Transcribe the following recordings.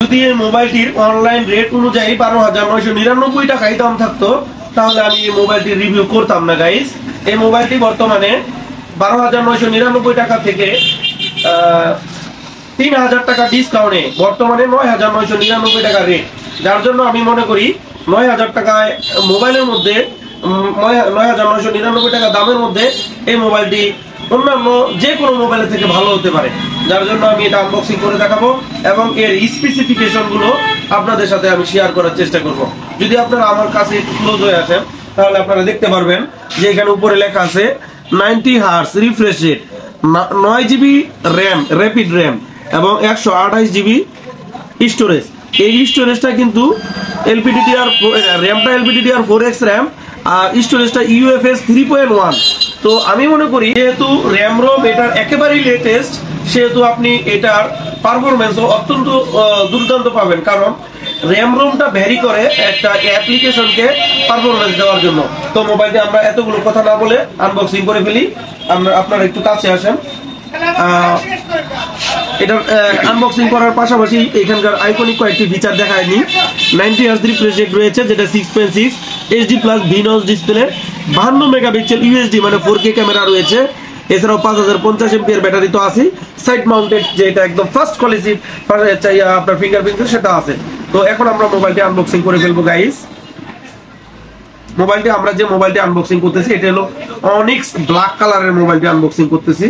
যদি এই মোবাইলটির online rate অনুযায়ী 12,999 টাকাই দাম থাকতো তাহলে আমি এই মোবাইলটির রিভিউ করতাম না গাইস। এই মোবাইলটি বর্তমানে 12,999 টাকা থেকে 3,000 টাকা ডিসকাউন্টে বর্তমানে 9,999 টাকা রেট, যার জন্য আমি মনে করি 9,000 টাকায় মোবাইলের মধ্যে 9,999 টাকা দামের মধ্যে এই মোবাইলটি অন্যান্য যে কোনো মোবাইলের থেকে ভালো হতে পারে, যার জন্য আমি এটা আনবক্সিং করে দেখাবো এবং এর স্পেসিফিকেশন গুলো আপনাদের সাথে আমি শেয়ার করার চেষ্টা করব। যদি আপনারা আমার কাছে একটু ক্লোজ হয়ে আসেন তাহলে আপনারা দেখতে পারবেন যে এখানে উপরে লেখা আছে 90 hertz refresh rate, 9 GB RAM rapid RAM এবং 128 জিবি স্টোরেজ। এই স্টোরেজটা কিন্তু এলপিডিডিআর র্যামটা এলপিডিডিআর 4x র্যাম আর স্টোরেজটা ইউএফএস 3.1। তো আমি মনে করি যেহেতু র্যাম রোম এটার একেবারেই লেটেস্ট, সেহেতু আপনি এটার পারফরমেন্স অত্যন্ত দুর্দান্ত পাবেন, কারণ র্যাম রোমটা ভ্যারি করে একটা অ্যাপ্লিকেশনকে পারফরমেন্স দেওয়ার জন্য। তো মোবাইলটি আমরা এতগুলো কথা না বলে আনবক্সিং করে ফেলি। আপনারা একটু কাছে আসেন। এটা আনবক্সিং করার পাশাপাশি এখানকার আইকনিক কয়েকটি ফিচার দেখায়নি। 90 হার্জ রিফ্রেশ রেট রয়েছে, যেটা 6.6 এইচডি প্লাস ভিনস ডিসপ্লে, 52 মেগাপিক্সেল ইউএসডি মানে 4K ক্যামেরা রয়েছে। এছাড়াও 5050 এমপিআর ব্যাটারি তো আছে। সাইড মাউন্টেড যেটা একদম ফার্স্ট কোয়ালিটি আপনার ফিঙ্গারপ্রিন্ট সেটা আছে। তো এখন আমরা মোবাইলটি আনবক্সিং করে ফেলবো গাইস। আমরা যে মোবাইলটি আনবক্সিং করতেছি এটা হলো অনিক্স ব্ল্যাক কালারের মোবাইলটি আনবক্সিং করতেছি।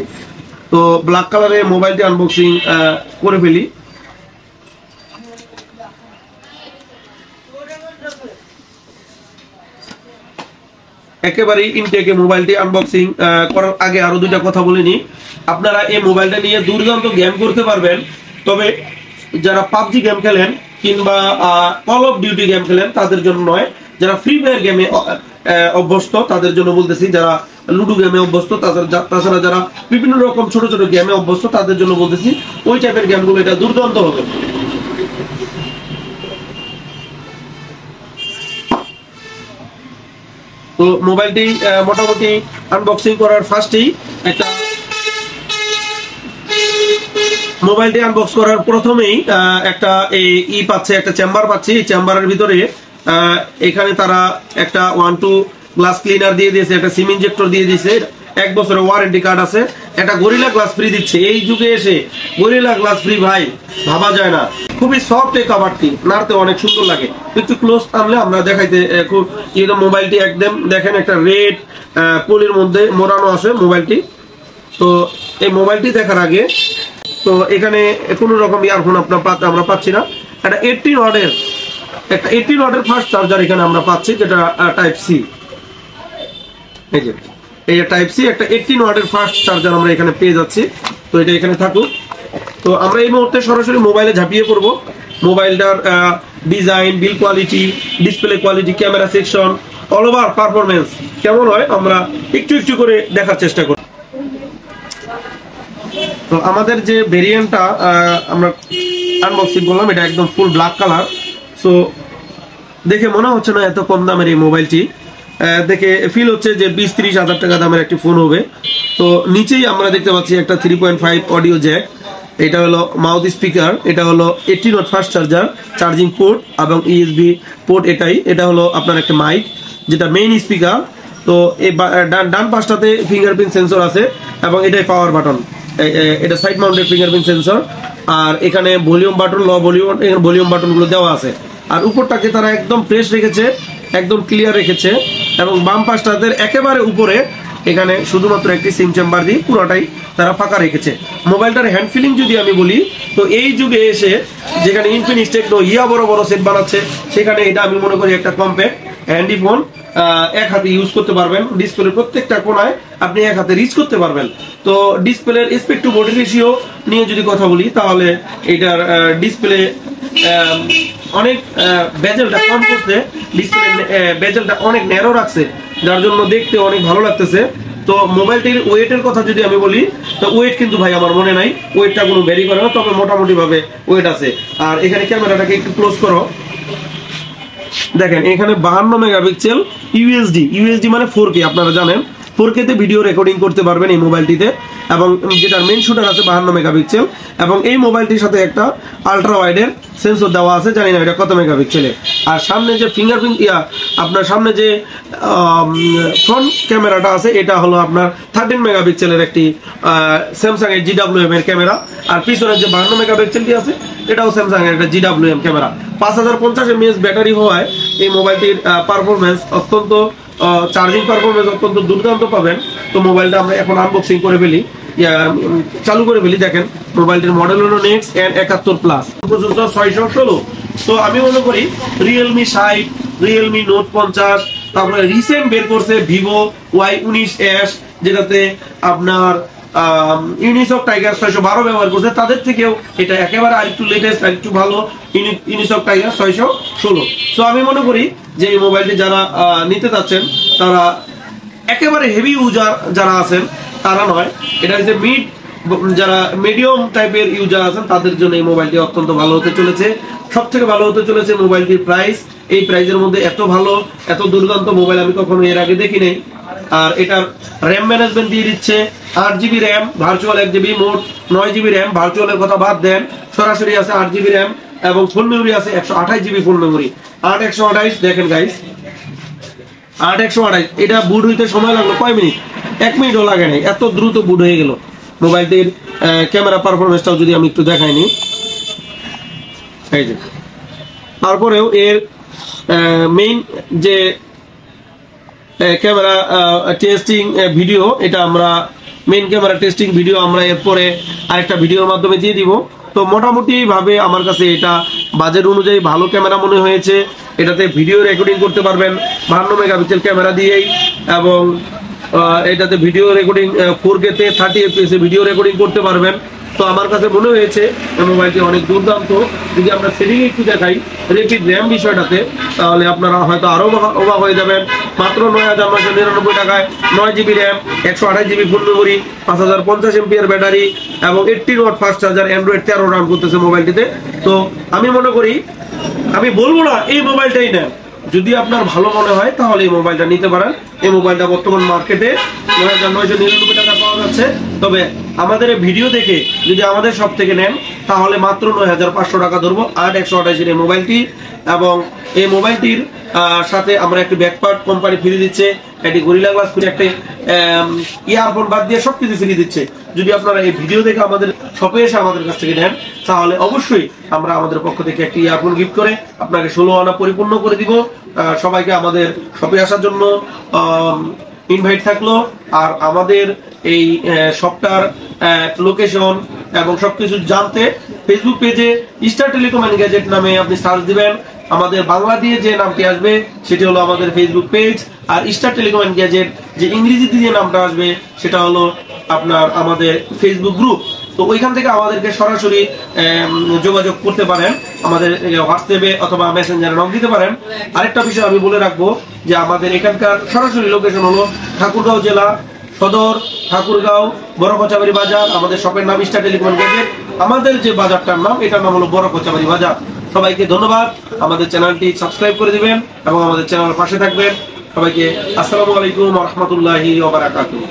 তো ব্ল্যাক কালারের মোবাইলটি আনবক্সিং করে ফেলি। একেবারেই ইনটেকে মোবাইলটি আনবক্সিং করার আগে আরো দুইটা কথা বলে নিই। আপনারা এই মোবাইলটা নিয়ে দুর্দান্ত গেম করতে পারবেন, তবে যারা পাবজি গেম খেলেন কিংবা কল অফ ডিউটি গেম খেলেন তাদের জন্য নয়। যারা ফ্রি ফায়ার গেমে অভ্যস্ত তাদের জন্য বলতেছি, যারা লুডো গেমে অভ্যস্ত, তাছাড়া যারা বিভিন্ন রকম ছোট ছোট গেমে অভ্যস্ত তাদের জন্য বলতেছি, ওই টাইপের গেমগুলো এটা দুর্দান্ত হবে। তো মোবাইলটি মোটামুটি আনবক্সিং করার ফার্স্টেই মোবাইলটি আনবক্স করার প্রথমেই একটা একটা চেম্বার পাচ্ছি। এই চেম্বারের ভিতরে এখানে তারা একটা 1-2 গ্লাস ক্লিনার দিয়ে দিয়েছে, একটা সিম ইনজেক্টর দিয়ে দিয়েছে, 1 বছরের ওয়ারেন্টি কার্ড আছে, একটা গরিলা গ্লাস ফ্রি দিচ্ছে। এই যুগে এসে গরিলা গ্লাস ফ্রি ভাই ভাবা যায় না। খুবই সফট এই কভারটি, নাড়তে অনেক সুন্দর লাগে। একটু ক্লোজ আনলে আমরা দেখাইতে খুব মোবাইলটি একদম দেখেন একটা রেড পলির মধ্যে মোড়ানো আছে মোবাইলটি। তো এই মোবাইলটি দেখার আগে তো এখানে কোনো রকম ইয়ারফোন আমরা পাচ্ছি না। একটা 18 ওয়াটের ফাস্ট চার্জার এখানে আমরা পাচ্ছি, যেটা টাইপ সি। এই যে টাইপ সি একটা 18 ওয়াটের ফাস্ট চার্জার আমরা এখানে পেয়ে যাচ্ছি। তো এটা এখানে থাকুক। তো আমরা এই মুহূর্তে সরাসরি মোবাইলে ঝাঁপিয়ে পড়বো। মোবাইলটার ডিজাইন, বিল quality, display quality, camera section, all over performance কেমন হয় আমরা একটু একটু করে দেখার চেষ্টা করি। তো আমাদের যে ভেরিয়েন্টটা আমরা আনবক্সিং করলাম এটা একদম ফুল ব্ল্যাক কালার। সো দেখে মনে হচ্ছে না এত কম দামের এই মোবাইলটি, দেখে ফিল হচ্ছে যে 20-30 হাজার টাকা দামের একটি ফোন হবে। তো নিচেই আমরা দেখতে পাচ্ছি একটা 3.5 অডিও জ্যাক, এটা হলো মাউথ স্পিকার, এটা হলো 18 watt fast charger, charging port এবং ইউএসবি পোর্ট। এটা হলো আপনার একটা মাইক, যেটা মেইন স্পিকার। তো এই ডান পাশটাতে ফিঙ্গারপ্রিন্ট সেন্সর আছে এবং এটাই পাওয়ার বাটন। এটা সাইড মাউন্টেড ফিঙ্গারপ্রিন্ট সেন্সর। আর এখানে ভলিউম বাটন, লো ভলিউম, এখানে ভলিউম বাটনগুলো দেওয়া আছে। আর উপরটাকে তারা একদম ফ্রেশ রেখেছে, একদম ক্লিয়ার রেখেছে। এবং বাম পাশটাতে একেবারে উপরে এখানে শুধুমাত্র একটি সিম চেম্বার দিয়ে পুরোটাই তারা ফাঁকা রেখেছে। মোবাইলটার হ্যান্ড ফিলিং যদি আমি বলি, তো এই যুগে এসে যেখানে ইনফিনিক্স টেকনো বড় বড় সেট বানাচ্ছে, সেখানে এটা আমি মনে করি একটা কম্প্যাক্ট হ্যান্ডি ফোন। এক হাতে ইউজ করতে পারবেন, ডিসপ্লে প্রত্যেকটা কোণায় আপনি এক হাতে রিচ করতে পারবেন। তো ডিসপ্লের এসপেক্ট টু বডি রেশিও নিয়ে যদি কথা বলি, তাহলে এটার ডিসপ্লে অনেক বেজেলটা কম করছে, ডিসপ্লে বেজেলটা অনেক ন্যারো রাখছে, যার জন্য দেখতে অনেক ভালো লাগতেছে। তো মোবাইলটির ওয়েটের কথা যদি আমি বলি, তো ওয়েট কিন্তু ভাই আমার মনে নাই, ওয়েটটা কোনো ভ্যারি করে না, তবে মোটামুটি ভাবে ওয়েট আছে। আর এখানে ক্যামেরাটাকে একটু ক্লোজ করো, দেখেন এখানে 52 মেগাপিক্সেল ইউএসডি মানে 4K। আপনারা জানেন 4K তে ভিডিও রেকর্ডিং করতে পারবেন এই মোবাইলটিতে। এবং যেটার মেইন শুটার আছে 52 মেগাপিক্সেল, এবং এই মোবাইলটির সাথে একটা আলট্রা ওয়াইডের সেন্সর দেওয়া আছে, জানি না এটা কত মেগাপিক্সেলের। আর সামনে যে ফিঙ্গারপ্রিন্ট আপনার সামনে যে ফ্রন্ট ক্যামেরাটা আছে এটা হলো আপনার 13 মেগাপিক্সেলের একটি স্যামসাং এর GWM এর ক্যামেরা। আর পিছনের যে 52 মেগাপিক্সেলটি আছে এটাও স্যামসাং এর একটা GWM ক্যামেরা। 5050 mAh ব্যাটারি হওয়ায় এই মোবাইলটির পারফরমেন্স অত্যন্ত, চার্জিং পারফরমেন্স অত্যন্ত দুর্দান্ত পাবেন। তো মোবাইলটা আমরা এখন আনবক্সিং করে ফেলি, চালু করে ফেলি। দেখেন মোবাইলটির মডেল হলো নেক্সট N71 প্লাস, প্রসেসর 616। তো আমি মনে করি Realme 60, Realme Note 50, তারপরে রিসেন্ট বের করছে Vivo Y19s, যেটাতে আপনার ইউনিসক টাইগার 612 ব্যবহার করছে, তাদের থেকেও এটা একেবারে আরেকটু লেটেস্ট, আরেকটু ভালো ইউনিসক টাইগার 616। সো আমি মনে করি যে এই মোবাইলটি যারা নিতে চাচ্ছেন তারা একেবারে হেভি ইউজার যারা আছেন তারা নয়, এটা হচ্ছে যারা মিডিয়াম টাইপের ইউজার আছেন তাদের জন্য এই মোবাইলটি অত্যন্ত ভালো হতে চলেছে। সব থেকে ভালো হতে চলেছে মোবাইলটির প্রাইস। এই প্রাইসের মধ্যে এত ভালো, এত দুর্দান্ত মোবাইল আমি কখনো এর আগে দেখি নাই। আর এটার র্যাম ম্যানেজমেন্ট দিয়ে দিচ্ছে 8GB র্যাম, ভার্চুয়াল 1GB, মোট 9GB র্যাম। ভার্চুয়ালের কথা বাদ দেন, সরাসরি আছে 8GB র্যাম, এবং ফুল মেমোরি আছে 128GB ফুল মেমোরি। 8/128 দেখেন গাইস, 8/128। এটা বুট হইতে সময় লাগলো কয় মিনিট? 1 মিনিটও লাগে নাই, এত দ্রুত বুট হয়ে গেল। মোবাইলটির ক্যামেরা পারফরমেন্সটাও যদি আমি একটু দেখাইনি, এই যে তারপরেও এর মেইন যে ক্যামেরা টেস্টিং ভিডিও, এটা আমরা মেইন ক্যামেরা টেস্টিং ভিডিও আমরা এরপরে আরেকটা ভিডিওর মাধ্যমে দিয়ে দিব। তো মোটামুটি ভাবে আমার কাছে এটা বাজেট অনুযায়ী ভালো ক্যামেরা মনে হয়েছে। এটাতে ভিডিও রেকর্ডিং করতে পারবেন 52 মেগাপিক্সেল ক্যামেরা দিয়েই, এবং এটাতে ভিডিও রেকর্ডিং 4K তে 30 FPS এ ভিডিও রেকর্ডিং করতে পারবেন। তো আমার কাছে মনে হয়েছে মোবাইলটি অনেক দুর্দান্ত। যদি আমরা সেটিং একটু দেখাই র্যাপিড র্যাম বিষয়টাতে, তাহলে আপনারা হয়তো আরো অবাক হয়ে যাবেন। মাত্র 9999 টাকায় 9GB RAM, 128GB full memory, 5050 mAh battery, এবং 18 watt fast charger, Android 13 run করতেছে মোবাইলটিতে। তো আমি মনে করি, আমি বলবো না এই মোবাইলটাই নেন, যদি আপনার ভালো মনে হয় তাহলে এই মোবাইলটা নিতে পারেন। এই মোবাইলটা বর্তমান মার্কেটে 9999 টাকা পাওয়া যাচ্ছে। তবে আমাদের এই ভিডিও দেখে যদি আমাদের সব থেকে নেন তাহলে মাত্র 9500 টাকা ধরবো 8/128 এই মোবাইলটি। এবং এই মোবাইলটির সাথে আমরা একটি ব্যাকপার্ট কোম্পানি ফ্রি দিচ্ছে, একটি গরিলা গ্লাস ফ্রি, একটা ইয়ারফোন বাদ দিয়ে সবকিছু ফ্রি দিচ্ছে। যদি আপনারা এই ভিডিও দেখে আমাদের শপে এসে আমাদের কাছ থেকে নেন তাহলে অবশ্যই আমরা আমাদের পক্ষ থেকে একটি ইয়ারফোন গিফট করে আপনাকে 16 আনা পরিপূর্ণ করে দিব। সবাইকে আমাদের শপে আসার জন্য ইনভাইট থাকলো। আর আমাদের এই শপটার লোকেশন এবং সবকিছু জানতে ফেসবুক পেজে স্টার টেলিকম এন্ড গ্যাজেট নামে আপনি সার্চ দিবেন। আমাদের বাংলা দিয়ে যে নামটি আসবে সেটি হলো আমাদের ফেসবুক পেজ, আর স্টার টেলিকম এন্ড গ্যাজেট যে ইংরেজিতে যে নামটা আসবে সেটা হলো আপনার আমাদের ফেসবুক গ্রুপ। তো ওইখান থেকে আমাদেরকে সরাসরি যোগাযোগ করতে পারেন, আমাদের হোয়াটসঅ্যাপে অথবা মেসেঞ্জারে নক দিতে পারেন। আরেকটা বিষয় আমি বলে রাখবো যে আমাদের এখানকার সরাসরি লোকেশন হলো ঠাকুরগাঁও জেলা সদর, ঠাকুরগাঁও বড় কোচাবাড়ি বাজার। আমাদের শপের নাম স্টার টেলিকম গ্যাজেট, আমাদের যে বাজারটার নাম এটার নাম হলো বড় কোচাবাড়ি বাজার। সবাইকে ধন্যবাদ, আমাদের চ্যানেলটি সাবস্ক্রাইব করে দিবেন এবং আমাদের চ্যানেলের পাশে থাকবেন। সবাইকে আসসালামু আলাইকুম ওয়া রাহমাতুল্লাহি ওয়া বারাকাতুহু।